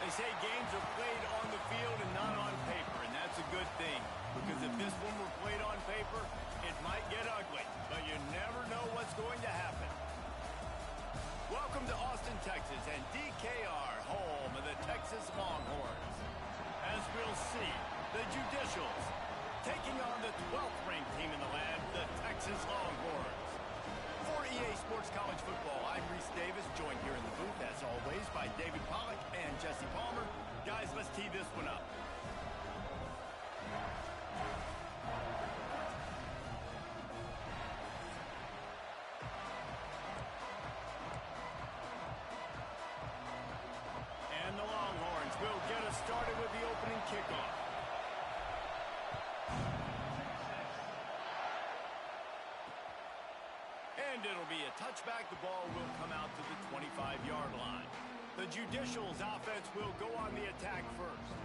They say games are played on the field and not on paper, and that's a good thing. Because if this one were played on paper, it might get ugly. But you never know what's going to happen. Welcome to Austin, Texas, and DKR, home of the Texas Longhorns. As we'll see, the Judicials taking on the 12th ranked team in the land, the Texas Longhorns. For EA Sports College Football, I'm Reese Davis, joined here in the booth, as always, by David Pollack and Jesse Palmer. Guys, let's tee this one up. And the Longhorns will get us started with the opening kickoff. And it'll be a touchback. The ball will come out to the 25-yard line. The Judicials offense will go on the attack first.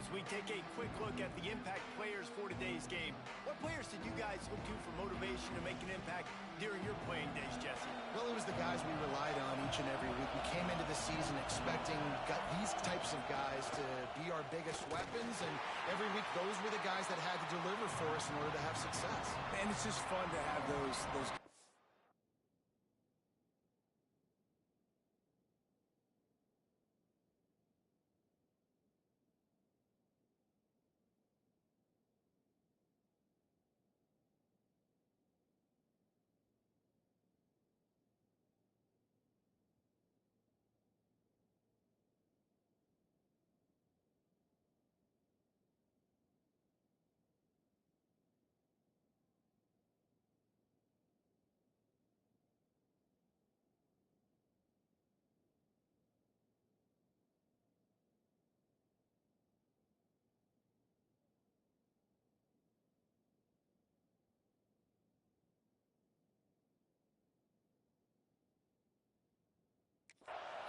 As we take a quick look at the impact players for today's game, what players did you guys look to for motivation to make an impact during your playing days, Jesse? Well, it was the guys we relied on each and every week. We came into the season expecting these types of guys to be our biggest weapons, and every week those were the guys that had to deliver for us in order to have success. And it's just fun to have those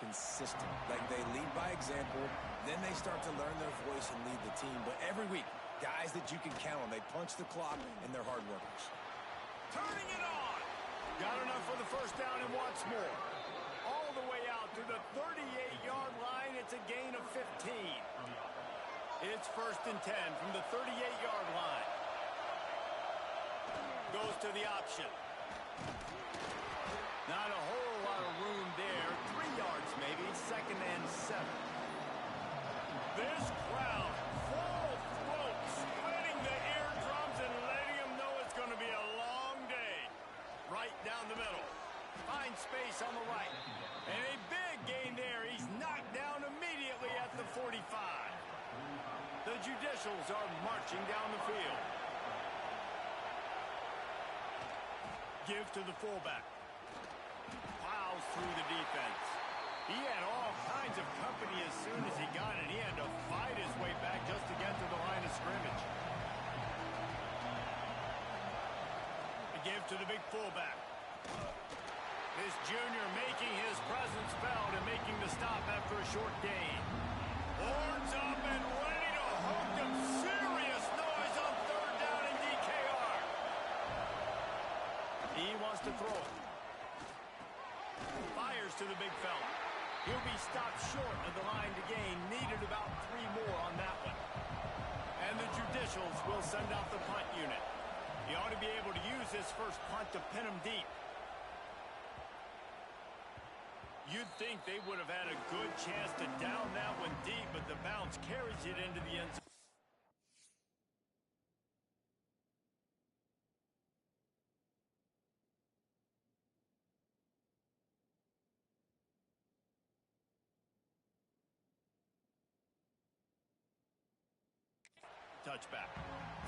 consistent. Like they lead by example, then they start to learn their voice and lead the team. But every week, guys that you can count on, they punch the clock and they're hard workers. Turning it on. Got enough for the first down and wants more. All the way out to the 38-yard line. It's a gain of 15. It's 1st and 10 from the 38-yard line. Goes to the option. Not a whole lot of room there. 3 yards maybe. 2nd and 7. This crowd full throat, splitting the eardrums and letting them know it's going to be a long day. Right down the middle. Finds space on the right. And a big gain there. He's knocked down immediately at the 45. The Judicials are marching down the field. Give to the fullback. Plows through the defense. He had all kinds of company as soon as he got it. He had to fight his way back just to get to the line of scrimmage. The give to the big fullback. This junior making his presence felt and making the stop after a short gain. Horns up and ready to hook them. Serious noise on 3rd down in DKR. He wants to throw it. Fires to the big fella. He'll be stopped short of the line to gain. Needed about 3 more on that one. And the Judicials will send out the punt unit. He ought to be able to use this first punt to pin him deep. You'd think they would have had a good chance to down that one deep, but the bounce carries it into the end zone. Touchback.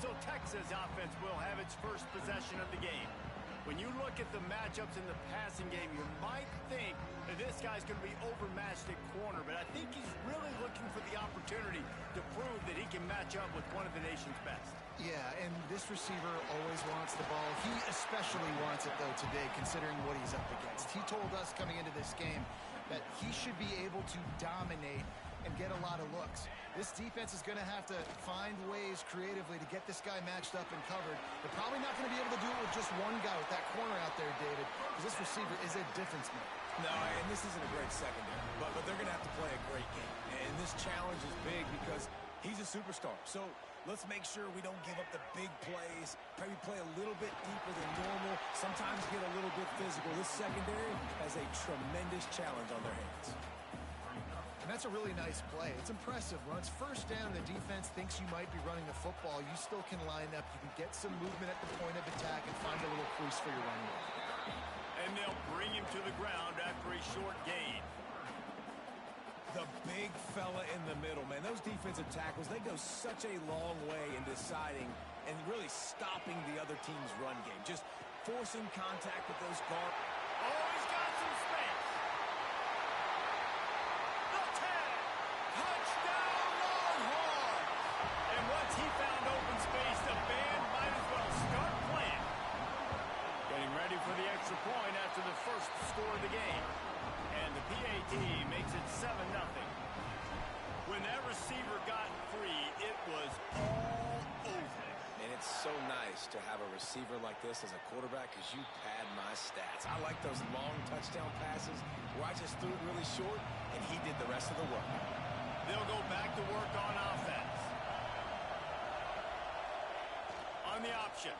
So Texas offense will have its first possession of the game. When you look at the matchups in the passing game, you might think that this guy's going to be overmatched at corner, but I think he's really looking for the opportunity to prove that he can match up with one of the nation's best. Yeah, and this receiver always wants the ball. He especially wants it, though, today, considering what he's up against. He told us coming into this game that he should be able to dominate and get a lot of looks. This defense is going to have to find ways creatively to get this guy matched up and covered. They're probably not going to be able to do it with just one guy with that corner out there, David, because this receiver is a difference maker. No, and this isn't a great secondary, but they're going to have to play a great game. And this challenge is big because he's a superstar. So let's make sure we don't give up the big plays, maybe play a little bit deeper than normal, sometimes get a little bit physical. This secondary has a tremendous challenge on their hands. And that's a really nice play. It's impressive. When it's first down, the defense thinks you might be running the football. You still can line up. You can get some movement at the point of attack and find a little crease for your running back. And they'll bring him to the ground after a short gain. The big fella in the middle, man. Those defensive tackles, they go such a long way in deciding and really stopping the other team's run game. Just forcing contact with those guards. Oh, he's got some space. The 10. Touchdown, Longhorns. And once he found open space, the band might as well start playing. Getting ready for the extra point after the first score of the game. And the PAT makes it 7-0. When that receiver got free, it was all over. And it's so nice to have a receiver like this as a quarterback because you pad my stats. I like those long touchdown passes where I just threw it really short and he did the rest of the work. They'll go back to work on offense. On the option.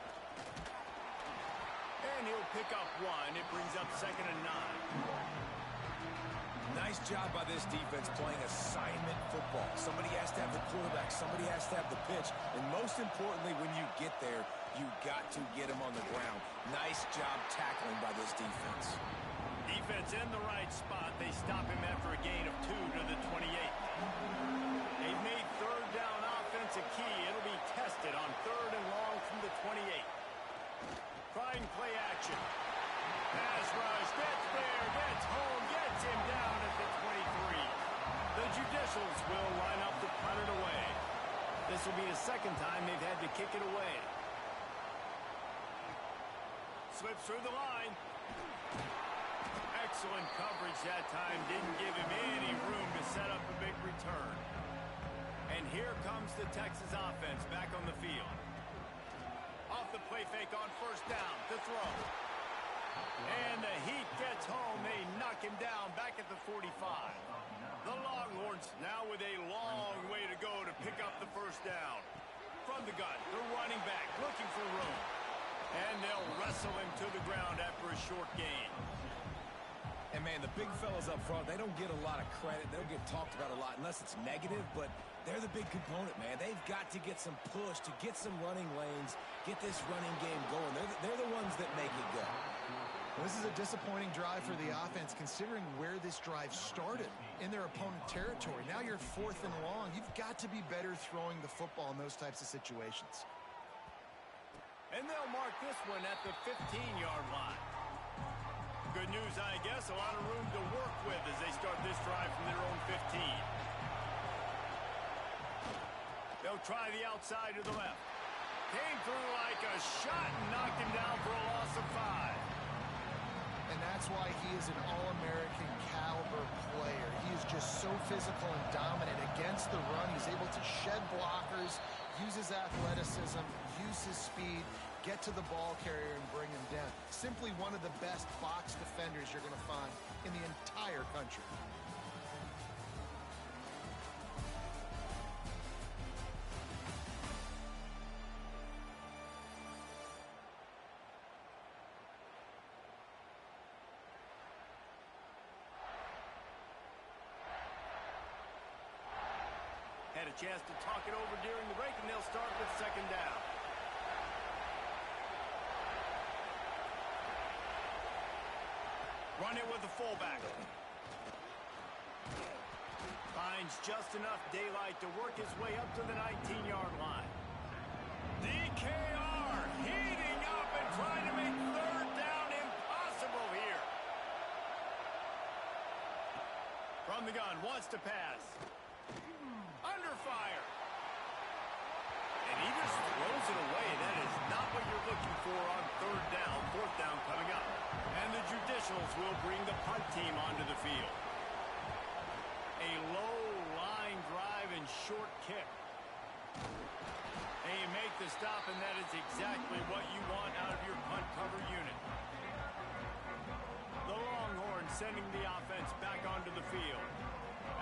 And he'll pick up one. It brings up 2nd and 9. Nice job by this defense playing assignment football. Somebody has to have the quarterback. Somebody has to have the pitch. And most importantly, when you get there, you got to get him on the ground. Nice job tackling by this defense. Defense in the right spot. They stop him after a gain of 2 to the 28. They've made 3rd down offense a key. It'll be tested on 3rd and long from the 28. Trying play action. Pass rush, gets there, gets home, gets him down at the 23. The Judicials will line up to punt it away. This will be the 2nd time they've had to kick it away. Slips through the line. Excellent coverage that time. Didn't give him any room to set up a big return. And here comes the Texas offense back on the field. Off the play fake on 1st down to throw. And the Heat gets home. They knock him down back at the 45. The Longhorns now with a long way to go to pick up the 1st down. From the gun, the running back looking for room. And they'll wrestle him to the ground after a short gain. And, man, the big fellas up front, they don't get a lot of credit. They don't get talked about a lot unless it's negative, but they're the big component, man. They've got to get some push, to get some running lanes, get this running game going. They're the ones that make it go. This is a disappointing drive for the offense considering where this drive started in their opponent territory. Now you're 4th and long. You've got to be better throwing the football in those types of situations. And they'll mark this one at the 15-yard line. Good news, I guess, a lot of room to work with as they start this drive from their own 15. They'll try the outside to the left. Came through like a shot and knocked him down for a loss of 5. And that's why he is an All-American caliber player. He is just so physical and dominant against the run. He's able to shed blockers, use his athleticism, use his speed, get to the ball carrier and bring him down. Simply one of the best box defenders you're going to find in the entire country. Had a chance to talk it over during the break, and they'll start with 2nd down. Run it with the fullback. Finds just enough daylight to work his way up to the 19-yard line. DKR heating up and trying to make 3rd down impossible here. From the gun, wants to pass. Under fire. And he just throws it away. That is not what you're looking for on 3rd down. 4th down coming up. And the Judicials will bring the punt team onto the field. A low line drive and short kick. They make the stop, and that is exactly what you want out of your punt cover unit. The Longhorns sending the offense back onto the field.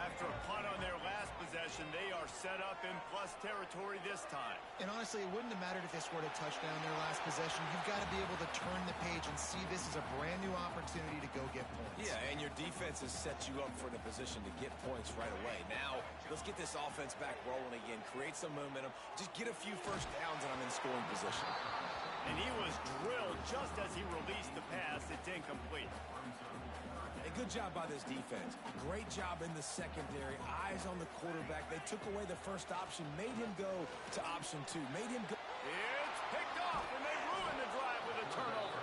After a punt on their last possession, they are set up in plus territory this time. And honestly, it wouldn't have mattered if they scored a touchdown their last possession. You've got to be able to turn the page and see this as a brand new opportunity to go get points. Yeah, and your defense has set you up for the position to get points right away. Now, let's get this offense back rolling again. Create some momentum. Just get a few first downs, and I'm in scoring position. And he was drilled just as he released the pass. It's incomplete. A good job by this defense. Great job in the secondary. Eyes on the quarterback. They took away the first option, made him go to option 2. Made him go. It's picked off, and they ruined the drive with a turnover.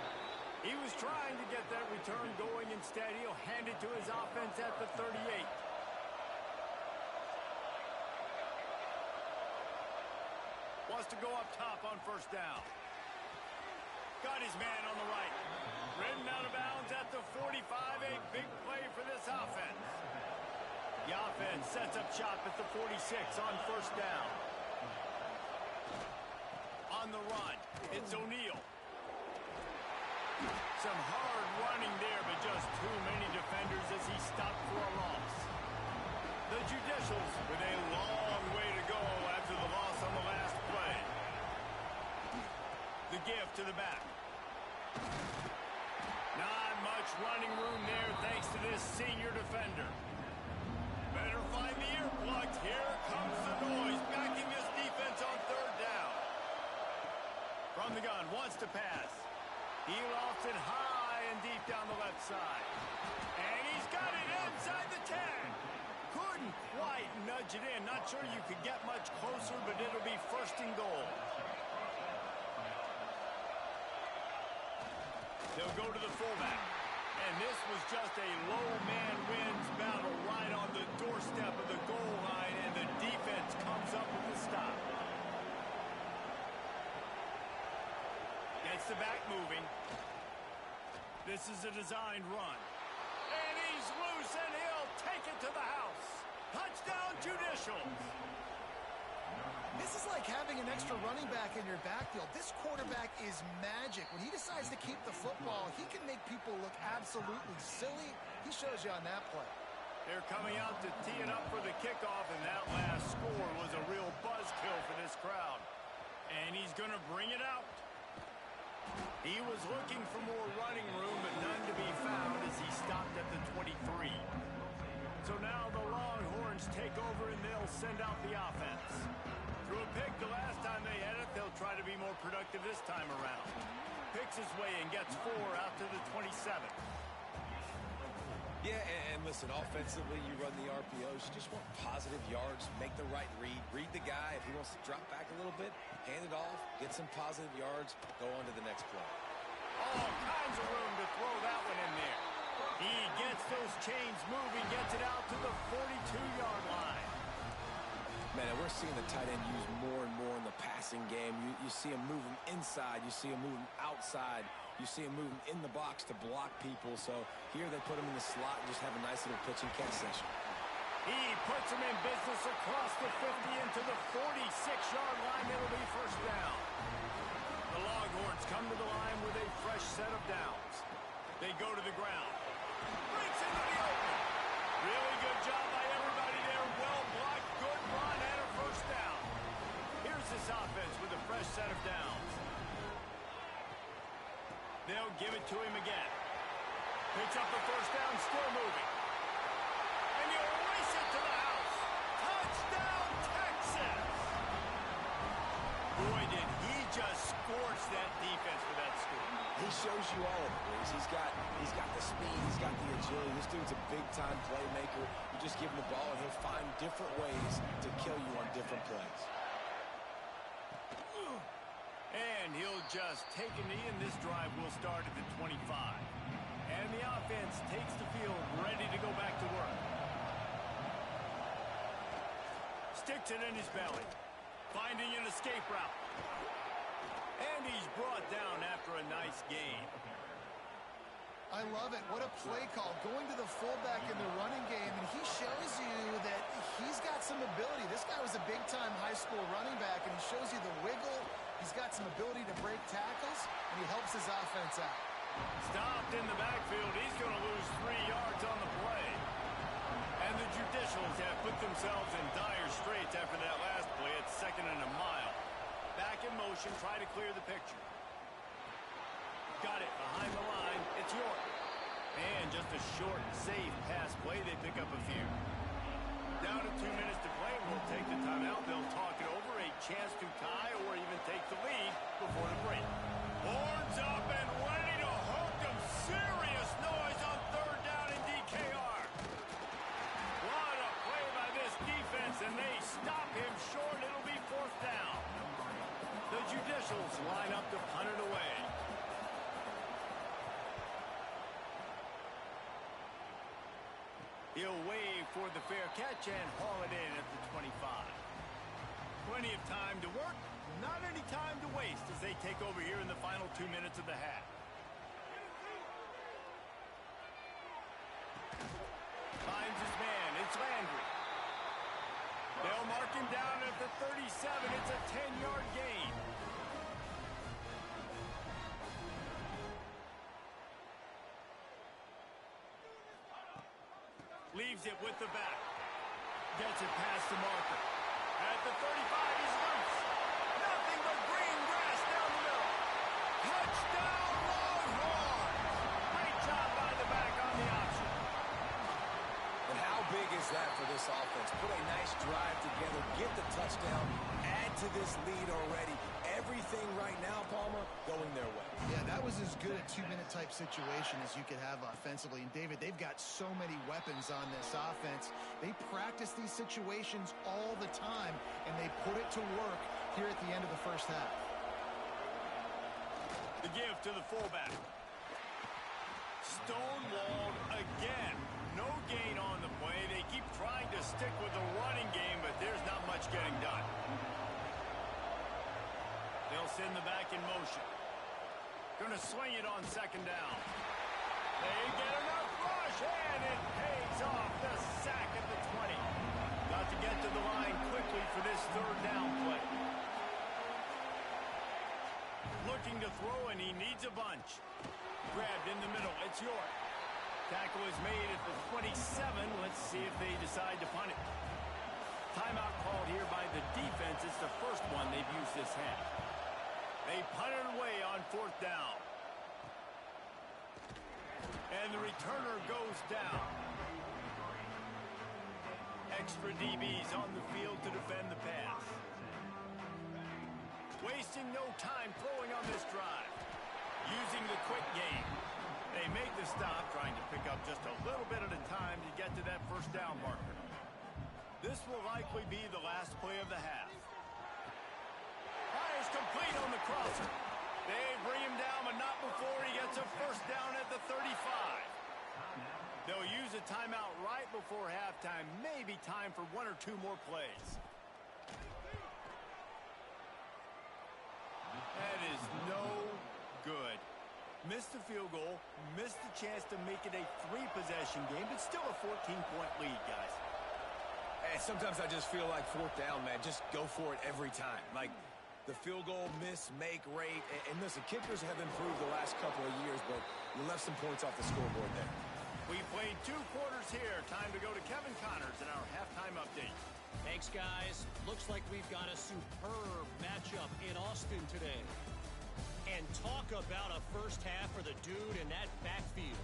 He was trying to get that return going. Instead, he'll hand it to his offense at the 38. Wants to go up top on first down. Got his man on the right. Ridden out of bounds at the 45. A big play for this offense. The offense sets up shop at the 46 on first down. On the run, it's O'Neal. Some hard running there, but just too many defenders as he stopped for a loss. The Judicials with a long way to go after the loss on the last play. The give to the back. Not much running room there thanks to this senior defender. Better find the earplugs. Here comes the noise, backing this defense on third down. From the gun, wants to pass. He lofts it high and deep down the left side. And he's got it inside the 10. Couldn't quite nudge it in. Not sure you could get much closer, but it'll be first and goal. They'll go to the fullback. And this was just a low man wins battle right on the doorstep of the goal line, and the defense comes up with the stop. Gets the back moving. This is a designed run. And he's loose, and he'll take it to the house. Touchdown, Judicials. This is like having an extra running back in your backfield. This quarterback is magic. When he decides to keep the football, he can make people look absolutely silly. He shows you on that play. They're coming out to tee it up for the kickoff, and that last score was a real buzzkill for this crowd. And he's going to bring it out. He was looking for more running room, but none to be found as he stopped at the 23. So now the Longhorns take over, and they'll send out the offense. Threw a pick the last time they had it. They'll try to be more productive this time around. Picks his way and gets 4 out to the 27. Yeah, and listen, offensively, you run the RPOs. You just want positive yards, make the right read. Read the guy. If he wants to drop back a little bit, hand it off, get some positive yards, go on to the next play. All kinds of room to throw that one in there. He gets those chains moving, gets it out to the 42-yard line. Man, we're seeing the tight end used more and more in the passing game. You see him moving inside. You see him moving outside. You see him moving in the box to block people. So here they put him in the slot and just have a nice little pitch and catch session. He puts him in business across the 50 into the 46-yard line. It'll be first down. The Longhorns come to the line with a fresh set of downs. They go to the ground. Breaks into the open. Really good job by everybody there. Well blocked, good run, and a first down. Here's this offense with a fresh set of downs. They'll give it to him again. Picks up the first down, still moving. And he'll race it to the house. Touchdown, Texas! Boy, did he just scorch that defense for that score. He shows you all of it, Reese. He's got the speed, he's got the agility. This dude's a big-time playmaker. You just give him the ball, and he'll find different ways to kill you on different plays. And he'll just take a knee, and this drive will start at the 25. And the offense takes the field, ready to go back to work. Sticks it in his belly, finding an escape route. And he's brought down after a nice gain. I love it. What a play call. Going to the fullback in the running game, and he shows you that he's got some ability. This guy was a big-time high school running back, and he shows you the wiggle. He's got some ability to break tackles, and he helps his offense out. Stopped in the backfield. He's going to lose 3 yards on the play. And the Judicials have put themselves in dire straits after that last play. It's 2nd and a mile. Back in motion, try to clear the picture. Got it behind the line. It's York. And just a short, safe pass play. They pick up a few. Down to 2 minutes to play. We'll take the timeout. They'll talk it over. A chance to tie or even take the lead before the break. Horns up and ready to hook them. Serious noise on 3rd down in DKR. What a play by this defense, and they stop him short. It'll be 4th down. The Judicials line up to punt it away. He'll wave for the fair catch and haul it in at the 25. Plenty of time to work, not any time to waste as they take over here in the final 2 minutes of the half. Finds his man, it's Landry. They'll mark him down at the 37, it's a 10-yard gain. Leaves it with the back. Gets it past the marker. At the 35, he's loose. Nothing but green grass down the middle. Touchdown, Longhorns! Great job by the back on the option. And how big is that for this offense? Put a nice drive together, get the touchdown, add to this lead already. Everything right now, Palmer, going their way. Yeah, that was as good a 2-minute type situation as you could have offensively. And, David, they've got so many weapons on this offense. They practice these situations all the time, and they put it to work here at the end of the first half. The give to the fullback. Stonewalled again. No gain on the play. They keep trying to stick with the running game, but there's not much getting done. They'll send the back in motion. Going to swing it on 2nd down. They get enough rush, and it pays off. The sack at the 20. Got to get to the line quickly for this 3rd down play. Looking to throw, and he needs a bunch. Grabbed in the middle. It's York. Tackle is made at the 27. Let's see if they decide to punt it. Timeout called here by the defense. It's the first one they've used this half. They punt it away on 4th down. And the returner goes down. Extra DBs on the field to defend the pass. Wasting no time throwing on this drive. Using the quick game. They make the stop, trying to pick up just a little bit at a time to get to that 1st down marker. This will likely be the last play of the half. Fires complete on the crosser. They bring him down, but not before he gets a 1st down at the 35. They'll use a timeout right before halftime. Maybe time for 1 or 2 more plays. That is no good. Missed the field goal, missed the chance to make it a 3-possession game, but still a 14-point lead, guys. Hey, sometimes I just feel like 4th down, man. Just go for it every time. Like the field goal miss-make rate. And listen, kickers have improved the last couple of years, but you left some points off the scoreboard there. We played 2 quarters here. Time to go to Kevin Connors in our halftime update. Thanks, guys. Looks like we've got a superb matchup in Austin today. And talk about a first half for the dude in that backfield.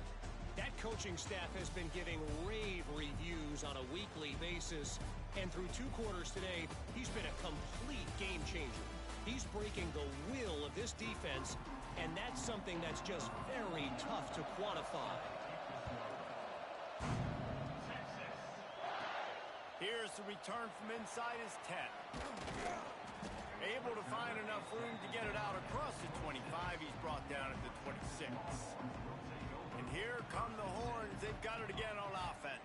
That coaching staff has been giving rave reviews on a weekly basis. And through 2 quarters today, he's been a complete game changer. He's breaking the will of this defense, and that's something that's just very tough to quantify. Here's the return from inside his 10. Able to find enough room to get it out across the 25. He's brought down at the 26. And here come the Horns. They've got it again on offense.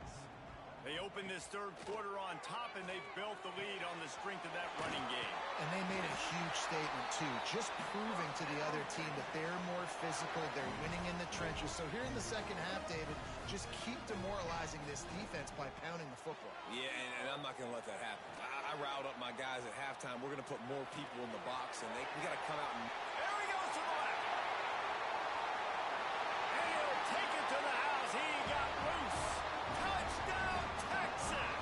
They open this 3rd quarter on top, and they've built the lead on the strength of that running game. And they made a huge statement, too, just proving to the other team that they're more physical, they're winning in the trenches. So here in the second half, David, just keep demoralizing this defense by pounding the football. Yeah, and I'm not going to let that happen. I riled up my guys at halftime. We're going to put more people in the box, and we got to come out and... There he goes to the left. take it to the house. He got loose. Touchdown, Texas!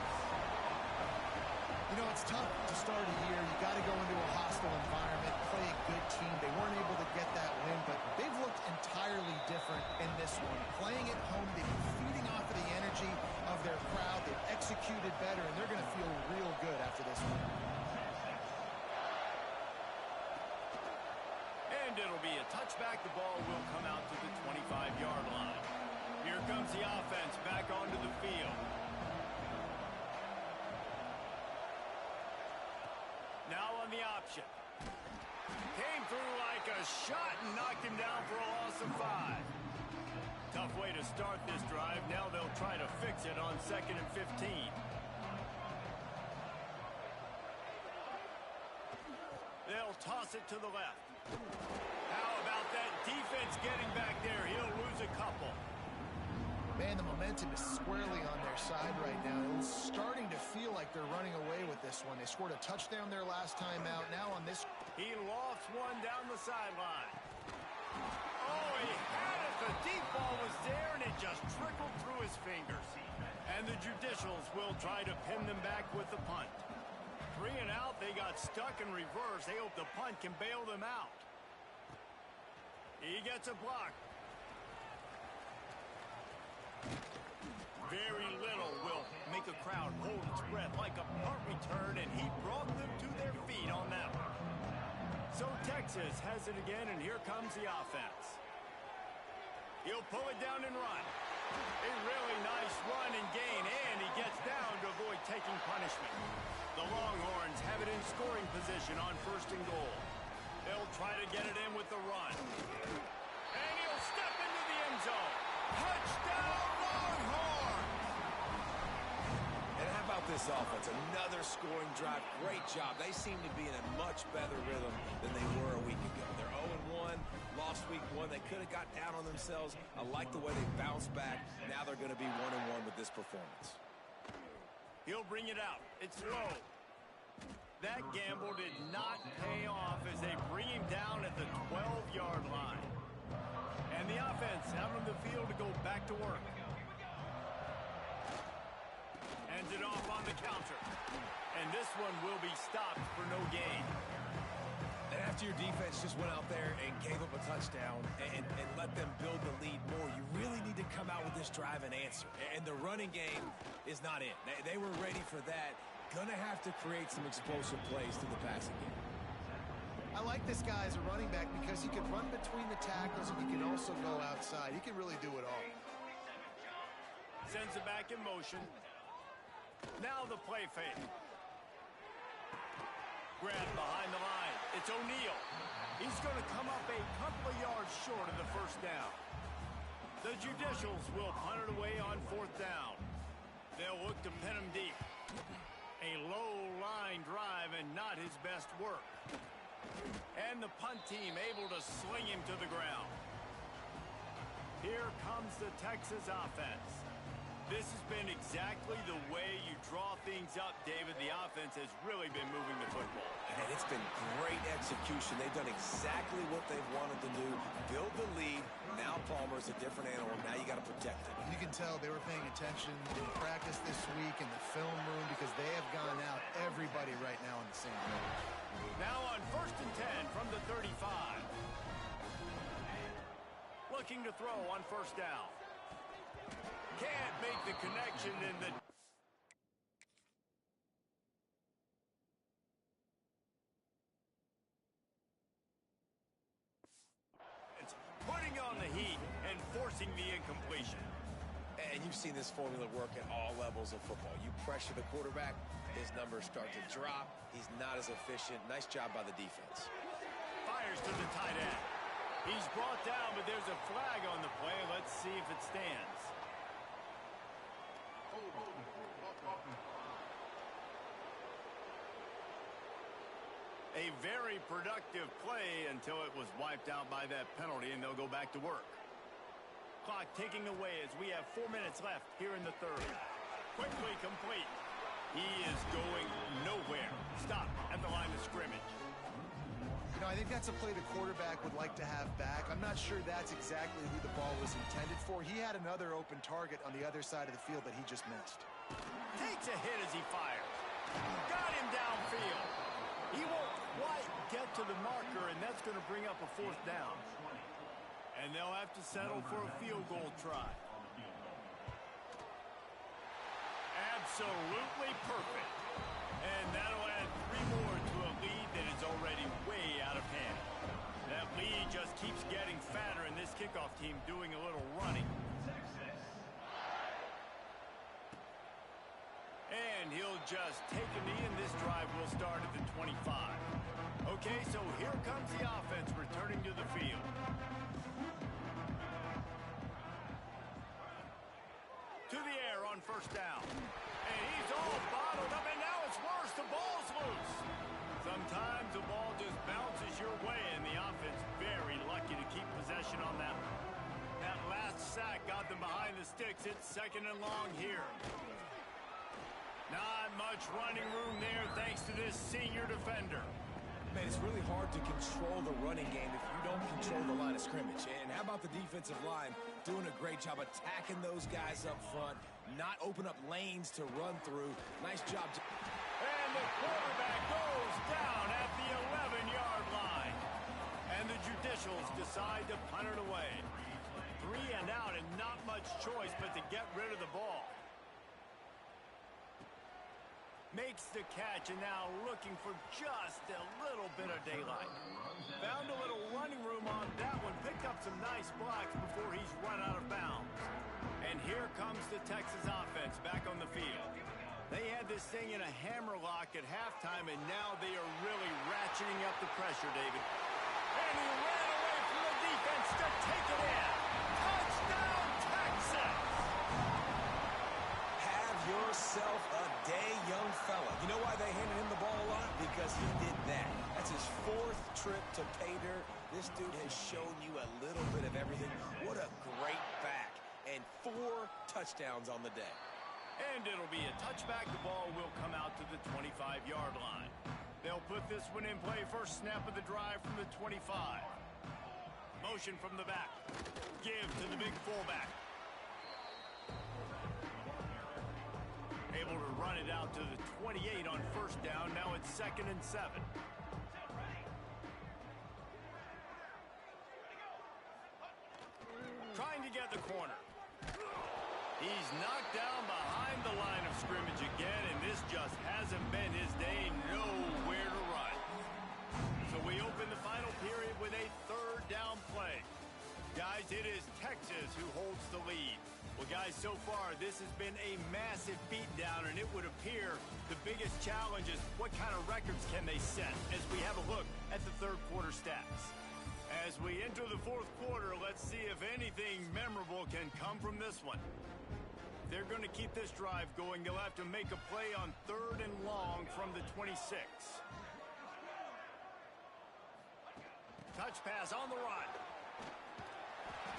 You know, it's tough to start a year. You got to go into a hostile environment, play a good team. They weren't able to get that win, but they've looked entirely different in this one. Playing at home, they've been feeding off of the energy of their crowd. They've executed better, and they're going to feel real good after this one. And it'll be a touchback. The ball will come out to the 25-yard line. Here comes the offense back onto the field. Now on the option. Came through like a shot and knocked him down for a loss of 5. Tough way to start this drive. Now they'll try to fix it on 2nd and 15. They'll toss it to the left. How about that defense getting back there? He'll lose a couple. Man, the momentum is squarely on their side right now. It's starting to feel like they're running away with this one. They scored a touchdown their last time out. Now on this... He lofts one down the sideline. Oh, he had it. The deep ball was there, and it just trickled through his fingers. And the Judicials will try to pin them back with the punt. 3 and out, they got stuck in reverse. They hope the punt can bail them out. He gets a block. Very little will make a crowd hold its breath like a punt return, and he brought them to their feet on that one. So Texas has it again, and here comes the offense. He'll pull it down and run. A really nice run and gain, and he gets down to avoid taking punishment. The Longhorns have it in scoring position on 1st and goal. They'll try to get it in with the run. And he'll step into the end zone. Touchdown, Longhorns! And how about this offense? Another scoring drive. Great job. They seem to be in a much better rhythm than they were a week ago. They're 0-1, lost week 1. They could have got down on themselves. I like the way they bounced back. Now they're going to be 1-1 with this performance. He'll bring it out. It's low. That gamble did not pay off as they bring him down at the 12-yard line. And the offense out on the field to go back to work. Hands it off on the counter. And this one will be stopped for no gain. And after your defense just went out there and gave up a touchdown and let them build the lead more, you really need to come out with this drive and answer. And the running game is not it. They were ready for that. Gonna have to create some explosive plays through the passing game. I like this guy as a running back because he can run between the tackles and he can also go outside. He can really do it all. Sends it back in motion. Now the play fake. Grab behind the line. It's O'Neal. He's going to come up a couple of yards short of the 1st down. The Judicials will punt it away on 4th down. They'll look to pin him deep. A low line drive and not his best work. And the punt team able to sling him to the ground. Here comes the Texas offense. This has been exactly the way you draw things up, David. The offense has really been moving the football. And it's been great execution. They've done exactly what they've wanted to do. Build the lead. Now Palmer's a different animal. Now you got to protect it. You can tell they were paying attention in practice this week in the film room because they have gone out everybody right now on the same page. Now on 1st and 10 from the 35. Looking to throw on 1st down. Can't make the connection in the... It's putting on the heat and forcing the incompletion. And you've seen this formula work at all levels of football. You pressure the quarterback, his numbers start to drop. He's not as efficient. Nice job by the defense. Fires to the tight end. He's brought down, but there's a flag on the play. Let's see if it stands. A very productive play until it was wiped out by that penalty, and they'll go back to work. Clock ticking away as we have 4 minutes left here in the 3rd. Quickly complete. He is going nowhere. Stop at the line of scrimmage. You know, I think that's a play the quarterback would like to have back. I'm not sure that's exactly who the ball was intended for. He had another open target on the other side of the field that he just missed. Takes a hit as he fires. Got him downfield. He won't quite get to the marker, and that's going to bring up a 4th down. And they'll have to settle for a field goal try. Absolutely perfect. And that'll add 3 more to a lead that is already way out of hand. That lead just keeps getting fatter, and this kickoff team doing a little running. And he'll just take a knee, and this drive will start at the 25. Okay, so here comes the offense returning to the field. To the air on 1st down. And he's all bottled up, and now it's worse. The ball's loose. Sometimes the ball just bounces your way, and the offense very lucky to keep possession on that one. That last sack got them behind the sticks. It's 2nd and long here. Not much running room there thanks to this senior defender. Man, it's really hard to control the running game if you don't control the line of scrimmage. And how about the defensive line doing a great job attacking those guys up front, not open up lanes to run through. Nice job. And the quarterback goes down at the 11-yard line. And the Judicials decide to punt it away. 3 and out, and not much choice but to get rid of the ball. Makes the catch, and now looking for just a little bit of daylight. Found a little running room on that one. Picked up some nice blocks before he's run out of bounds. And here comes the Texas offense back on the field. They had this thing in a hammerlock at halftime, and now they are really ratcheting up the pressure, David. And he ran away from the defense to take it in. Touchdown, Texas! Have yourself a day, young fella. You know why they handed him the ball a lot? Because he did that. That's his 4th trip to pay dirt. This dude has shown you a little bit of everything. What a great back. And 4 touchdowns on the day. And it'll be a touchback. The ball will come out to the 25-yard line. They'll put this one in play. First snap of the drive from the 25. Motion from the back. Give to the big fullback. Able to run it out to the 28 on 1st down. Now it's 2nd and 7. Trying to get the corner. He's knocked down behind the line of scrimmage again, and this just hasn't been his day. Nowhere to run. So we open the final period with a 3rd down play. Guys, it is Texas who holds the lead. Well, guys, so far this has been a massive beatdown, and it would appear the biggest challenge is what kind of records can they set as we have a look at the 3rd quarter stats. As we enter the 4th quarter, let's see if anything memorable can come from this one. They're going to keep this drive going. They'll have to make a play on 3rd and long from the 26. Touch pass on the run.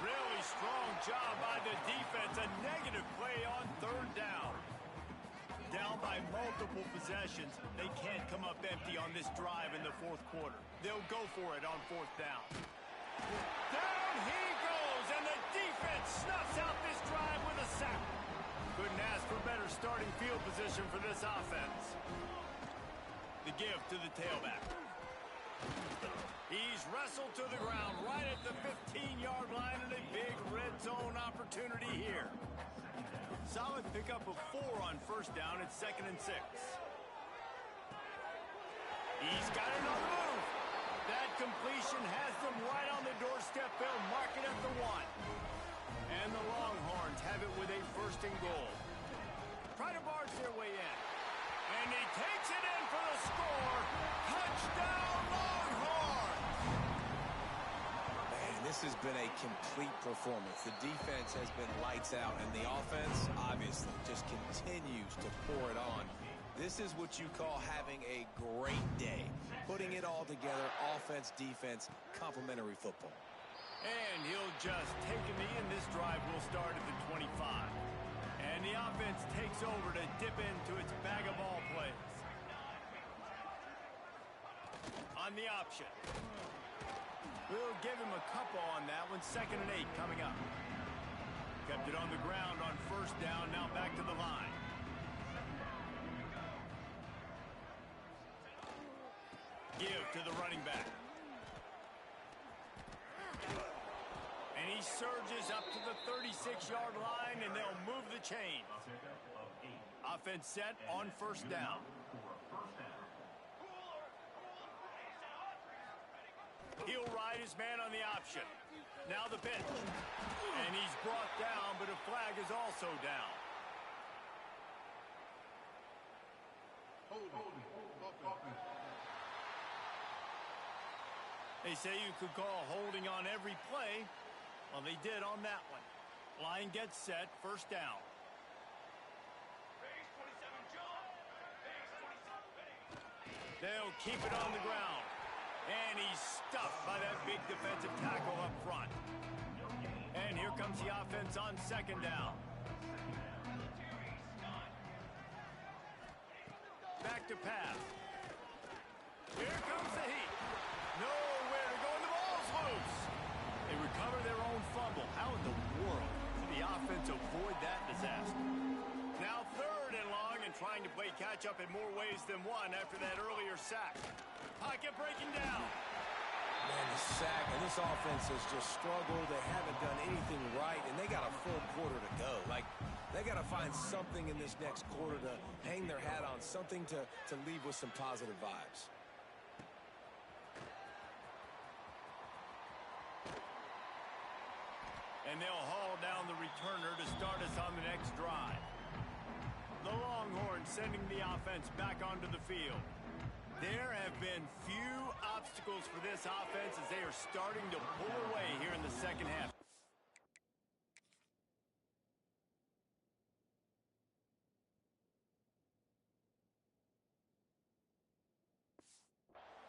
Really strong job by the defense. A negative play on 3rd down. Down by multiple possessions. They can't come up empty on this drive in the 4th quarter. They'll go for it on 4th down. Down he goes, and the defense snuffs out this drive with a sack. Couldn't ask for better starting field position for this offense. The give to the tailback. He's wrestled to the ground right at the 15-yard line, and a big red zone opportunity here. Solid pickup of 4 on 1st down. It's 2nd and 6. He's got it on the move. That completion has them right on the doorstep. They'll mark it at the 1. And the Longhorns have it with a 1st and goal. Try to barge their way in. And he takes it in for the score. Touchdown, Longhorns! Man, this has been a complete performance. The defense has been lights out, and the offense, obviously, just continues to pour it on. This is what you call having a great day. Putting it all together, offense, defense, complementary football. And he'll just take a knee, and this drive will start at the 25. And the offense takes over to dip into its bag of ball plays. On the option. We'll give him a couple on that one. 2nd and 8 coming up. Kept it on the ground on 1st down. Now back to the line. Give to the running back. And he surges up to the 36-yard line, and they'll move the chain. Offense set on 1st down. He'll ride his man on the option. Now the pitch. And he's brought down, but a flag is also down. They say you could call holding on every play. Well, they did on that one. Line gets set, 1st down. They'll keep it on the ground. And he's stuffed by that big defensive tackle up front. And here comes the offense on 2nd down. Back to pass. Here comes the heat. Nowhere to go, and the ball's loose. They recover their own fumble. How in the world did the offense avoid that disaster? Now 3rd and long, and trying to play catch-up in more ways than one after that earlier sack. Pocket breaking down. Man, the sack, and this offense has just struggled. They haven't done anything right, and they got a full quarter to go. Like, they got to find something in this next quarter to hang their hat on, something to leave with some positive vibes. And they'll haul down the returner to start us on the next drive. The Longhorns sending the offense back onto the field. There have been few obstacles for this offense as they are starting to pull away here in the 2nd half.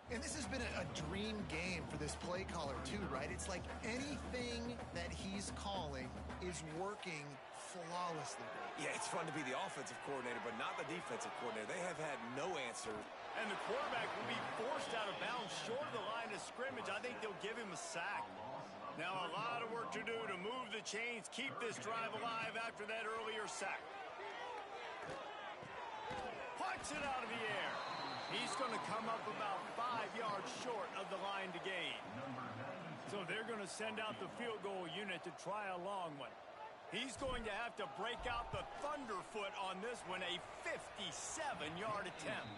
And this has been a dream game for this play caller too, right? It's like anything that he's calling is working flawlessly. Yeah, it's fun to be the offensive coordinator, but not the defensive coordinator. They have had no answer. And the quarterback will be forced out of bounds short of the line of scrimmage. I think they'll give him a sack. Now a lot of work to do to move the chains, keep this drive alive after that earlier sack. Puts it out of the air. He's going to come up about 5 yards short of the line to gain. So they're going to send out the field goal unit to try a long one. He's going to have to break out the thunderfoot on this one, a 57-yard attempt.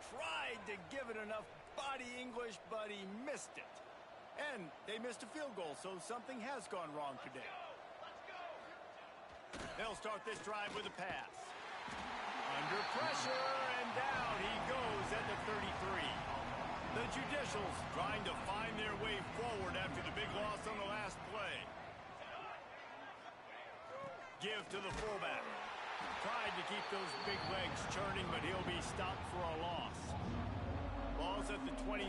Tried to give it enough body English, but he missed it. And they missed a field goal, so something has gone wrong today. They'll start this drive with a pass. Under pressure, and down he goes at the 33. The Judicials trying to find their way forward after the big loss on the last play. Give to the fullback. Tried to keep those big legs churning, but he'll be stopped for a loss. Ball's at the 29.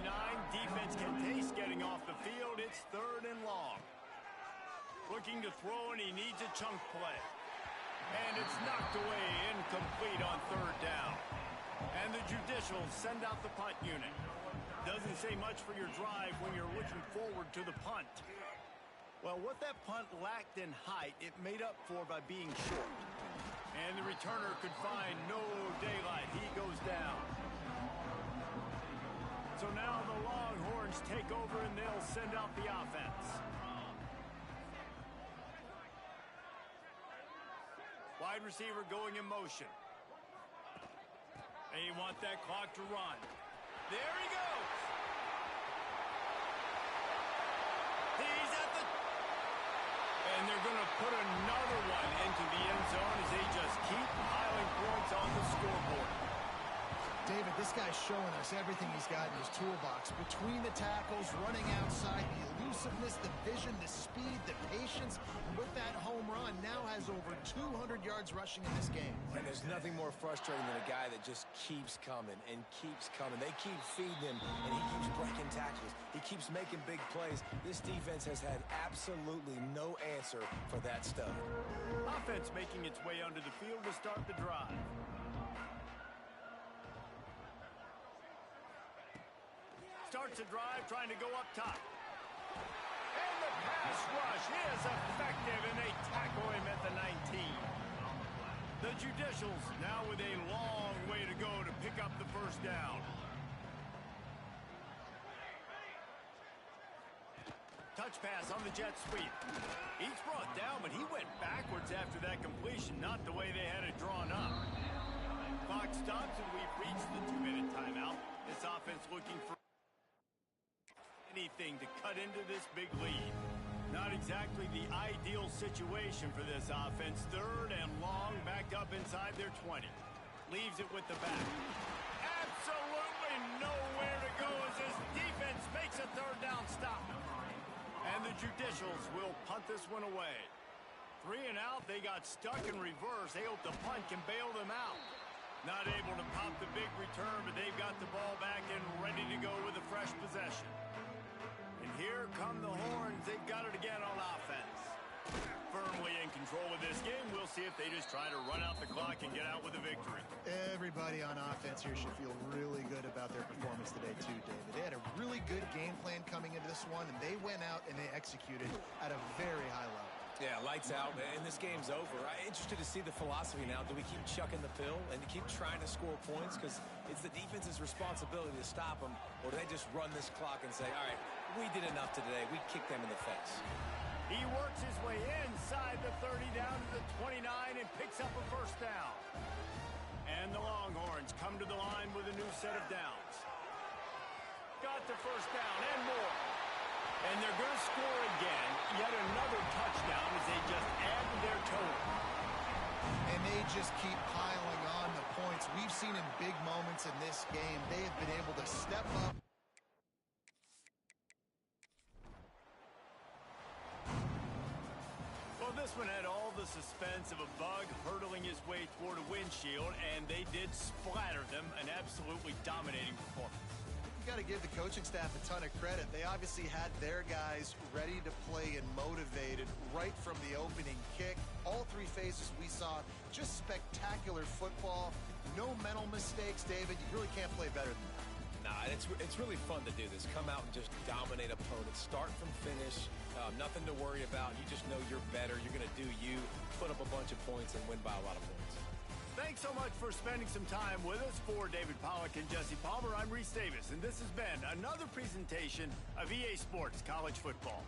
Defense can taste getting off the field. It's 3rd and long. Looking to throw, and he needs a chunk play. And it's knocked away, incomplete on 3rd down. And the Judicials send out the punt unit. Doesn't say much for your drive when you're looking forward to the punt. Well, what that punt lacked in height, it made up for by being short. And the returner could find no daylight. He goes down. So now the Longhorns take over, and they'll send out the offense. Wide receiver going in motion. They want that clock to run. There he goes. He's at the... And they're going to put another one into the end zone as they just keep piling points on the scoreboard. David, this guy's showing us everything he's got in his toolbox. Between the tackles, running outside, the elusiveness, the vision, the speed, the patience. And with that home run, now has over 200 yards rushing in this game. And there's nothing more frustrating than a guy that just keeps coming and keeps coming. They keep feeding him, and he keeps breaking tackles. He keeps making big plays. This defense has had absolutely no answer for that stud. Offense making its way onto the field to start the drive. starts a drive trying to go up top. And the pass rush is effective, and they tackle him at the 19. The Judicials now with a long way to go to pick up the first down. Touch pass on the jet sweep. He's brought down, but he went backwards after that completion, not the way they had it drawn up. Clock stops, and we've reached the 2-minute timeout. This offense looking for anything to cut into this big lead. Not exactly the ideal situation for this offense. 3rd and long, backed up inside their 20. Leaves it with the back. Absolutely nowhere to go as this defense makes a 3rd down stop. And the Judicials will punt this one away. 3 and out, they got stuck in reverse. They hope the punt can bail them out. Not able to pop the big return, but they've got the ball back and ready to go with a fresh possession. And here come the Horns. They've got it again on offense. Firmly in control of this game. We'll see if they just try to run out the clock and get out with a victory. Everybody on offense here should feel really good about their performance today too, David. They had a really good game plan coming into this one, and they went out and they executed at a very high level. Yeah, lights out, and this game's over. I'm interested to see the philosophy now. Do we keep chucking the pill and keep trying to score points? Because it's the defense's responsibility to stop them, or do they just run this clock and say, all right, we did enough today. We kicked them in the face. He works his way inside the 30 down to the 29 and picks up a first down. And the Longhorns come to the line with a new set of downs. Got the first down and more. And they're going to score again. Yet another touchdown as they just add to their total. And they just keep piling on the points. We've seen in big moments in this game, they have been able to step up. Well, this one had all the suspense of a bug hurtling his way toward a windshield, and they did splatter them. An absolutely dominating performance. You got to give the coaching staff a ton of credit. They obviously had their guys ready to play and motivated right from the opening kick. All 3 phases we saw, just spectacular football. No mental mistakes, David. You really can't play better than that. Nah, it's really fun to do this. Come out and just dominate opponents. Start from finish. Nothing to worry about. You just know you're better. You're going to do you, put up a bunch of points, and win by a lot of points. Thanks so much for spending some time with us. For David Pollack and Jesse Palmer, I'm Reese Davis, and this has been another presentation of EA Sports College Football.